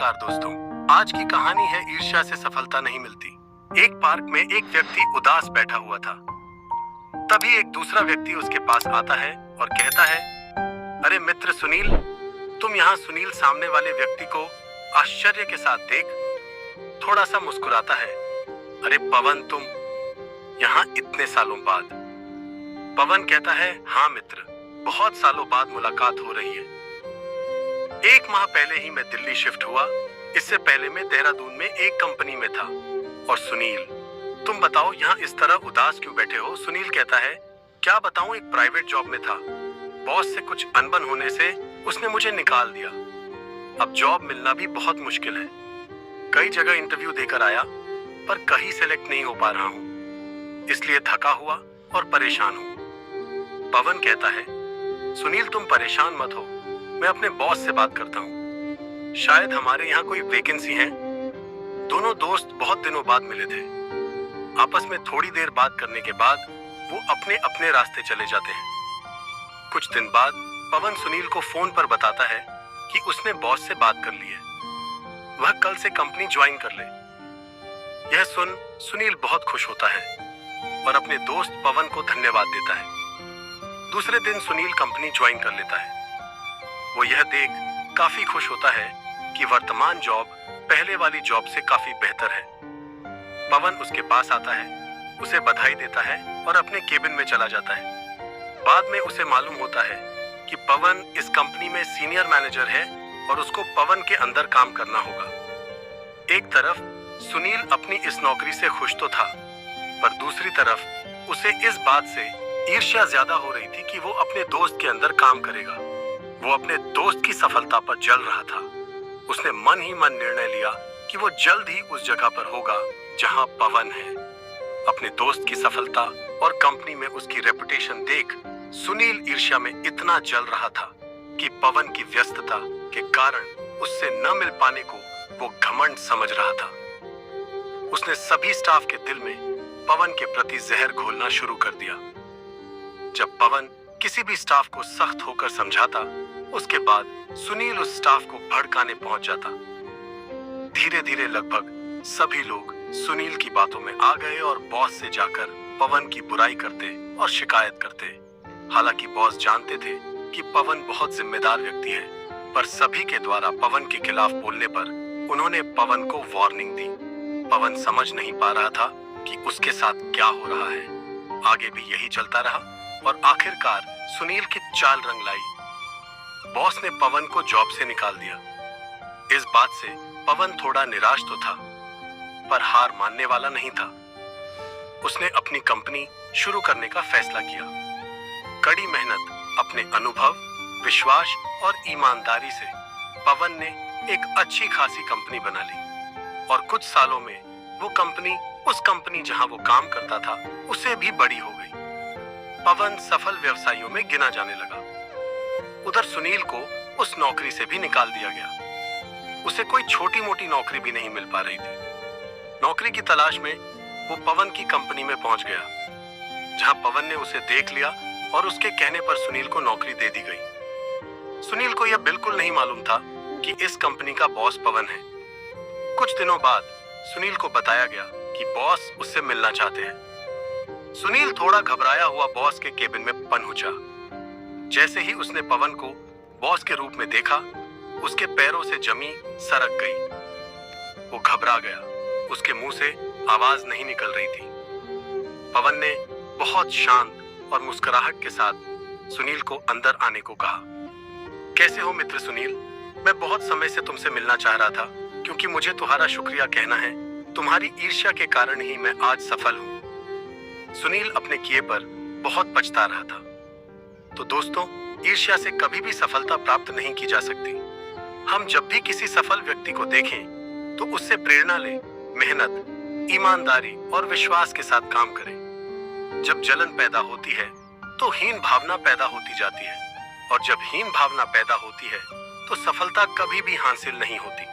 नमस्कार दोस्तों। आज की कहानी है ईर्ष्या से सफलता नहीं मिलती। एक पार्क में एक व्यक्ति उदास बैठा हुआ था। तभी एक दूसरा व्यक्ति उसके पास आता है और कहता है, अरे मित्र सुनील, तुम यहाँ। सुनील सामने वाले व्यक्ति को आश्चर्य के साथ देख थोड़ा सा मुस्कुराता है। अरे पवन, तुम यहाँ इतने सालों बाद। पवन कहता है, हाँ मित्र, बहुत सालों बाद मुलाकात हो रही है। 1 माह पहले ही मैं दिल्ली शिफ्ट हुआ। इससे पहले मैं देहरादून में एक कंपनी में था। और सुनील, तुम बताओ यहाँ इस तरह उदास क्यों बैठे हो? सुनील कहता है, क्या बताऊं, एक प्राइवेट जॉब में था। बॉस से कुछ अनबन होने से उसने मुझे निकाल दिया। अब जॉब मिलना भी बहुत मुश्किल है। कई जगह इंटरव्यू देकर आया पर कहीं सेलेक्ट नहीं हो पा रहा हूँ, इसलिए थका हुआ और परेशान हूँ। पवन कहता है, सुनील तुम परेशान मत हो, मैं अपने बॉस से बात करता हूँ, शायद हमारे यहाँ कोई वैकेंसी है। दोनों दोस्त बहुत दिनों बाद मिले थे। आपस में थोड़ी देर बात करने के बाद वो अपने अपने रास्ते चले जाते हैं। कुछ दिन बाद पवन सुनील को फोन पर बताता है कि उसने बॉस से बात कर ली है, वह कल से कंपनी ज्वाइन कर ले। यह सुन सुनील बहुत खुश होता है और अपने दोस्त पवन को धन्यवाद देता है। दूसरे दिन सुनील कंपनी ज्वाइन कर लेता है। वो यह देख काफी खुश होता है कि वर्तमान जॉब पहले वाली जॉब से काफी बेहतर है। पवन उसके पास आता है, उसे बधाई देता है और अपने केबिन में चला जाता है। बाद में उसे मालूम होता है कि पवन इस कंपनी में सीनियर मैनेजर है और उसको पवन के अंदर काम करना होगा। एक तरफ सुनील अपनी इस नौकरी से खुश तो था, पर दूसरी तरफ उसे इस बात से ईर्ष्या ज्यादा हो रही थी कि वो अपने दोस्त के अंदर काम करेगा। वो अपने दोस्त की सफलता पर जल रहा था। उसने मन ही मन निर्णय लिया कि वो जल्द ही उस जगह पर होगा जहां पवन है। अपने दोस्त की सफलता और कंपनी में उसकी रेपुटेशन देख सुनील ईर्ष्या में इतना जल रहा था कि पवन की व्यस्तता के कारण उससे न मिल पाने को वो घमंड समझ रहा था। उसने सभी स्टाफ के दिल में पवन के प्रति जहर घोलना शुरू कर दिया। जब पवन किसी भी स्टाफ को सख्त होकर समझाता, उसके बाद सुनील उस स्टाफ को भड़काने पहुंच जाता। धीरे धीरे लगभग सभी लोग सुनील की बातों में आ गए और बॉस से जाकर पवन की बुराई करते और शिकायत करते। हालांकि बॉस जानते थे कि पवन बहुत जिम्मेदार व्यक्ति है, पर सभी के द्वारा पवन के खिलाफ बोलने पर उन्होंने पवन को वार्निंग दी। पवन समझ नहीं पा रहा था कि उसके साथ क्या हो रहा है। आगे भी यही चलता रहा और आखिरकार सुनील की चाल रंग लाई। बॉस ने पवन को जॉब से निकाल दिया। इस बात से पवन थोड़ा निराश तो था, पर हार मानने वाला नहीं था। उसने अपनी कंपनी शुरू करने का फैसला किया। कड़ी मेहनत, अपने अनुभव, विश्वास और ईमानदारी से पवन ने एक अच्छी खासी कंपनी बना ली और कुछ सालों में वो कंपनी उस कंपनी जहां वो काम करता था उससे भी बड़ी हो गई। पवन सफल व्यवसायियों में गिना जाने लगा। उधर सुनील को उस नौकरी से भी निकाल दिया गया। उसे कोई छोटी मोटी नौकरी भी नहीं मिल पा रही थी। नौकरी की तलाश में वो पवन की कंपनी में पहुंच गया, जहां पवन ने उसे देख लिया और उसके कहने पर सुनील को नौकरी दे दी गई। सुनील को यह बिल्कुल नहीं मालूम था कि इस कंपनी का बॉस पवन है। कुछ दिनों बाद सुनील को बताया गया कि बॉस उससे मिलना चाहते हैं। सुनील थोड़ा घबराया हुआ बॉस के केबिन में पहुंचा। जैसे ही उसने पवन को बॉस के रूप में देखा, उसके पैरों से जमी सरक गई। वो घबरा गया, उसके मुंह से आवाज नहीं निकल रही थी। पवन ने बहुत शांत और मुस्कुराहट के साथ सुनील को अंदर आने को कहा। कैसे हो मित्र सुनील? मैं बहुत समय से तुमसे मिलना चाह रहा था, क्योंकि मुझे तुम्हारा शुक्रिया कहना है। तुम्हारी ईर्ष्या के कारण ही मैं आज सफल हूँ। सुनील अपने किए पर बहुत पछता रहा था। तो दोस्तों, ईर्ष्या से कभी भी सफलता प्राप्त नहीं की जा सकती। हम जब भी किसी सफल व्यक्ति को देखें तो उससे प्रेरणा लें, मेहनत, ईमानदारी और विश्वास के साथ काम करें। जब जलन पैदा होती है तो हीन भावना पैदा होती जाती है, और जब हीन भावना पैदा होती है तो सफलता कभी भी हासिल नहीं होती।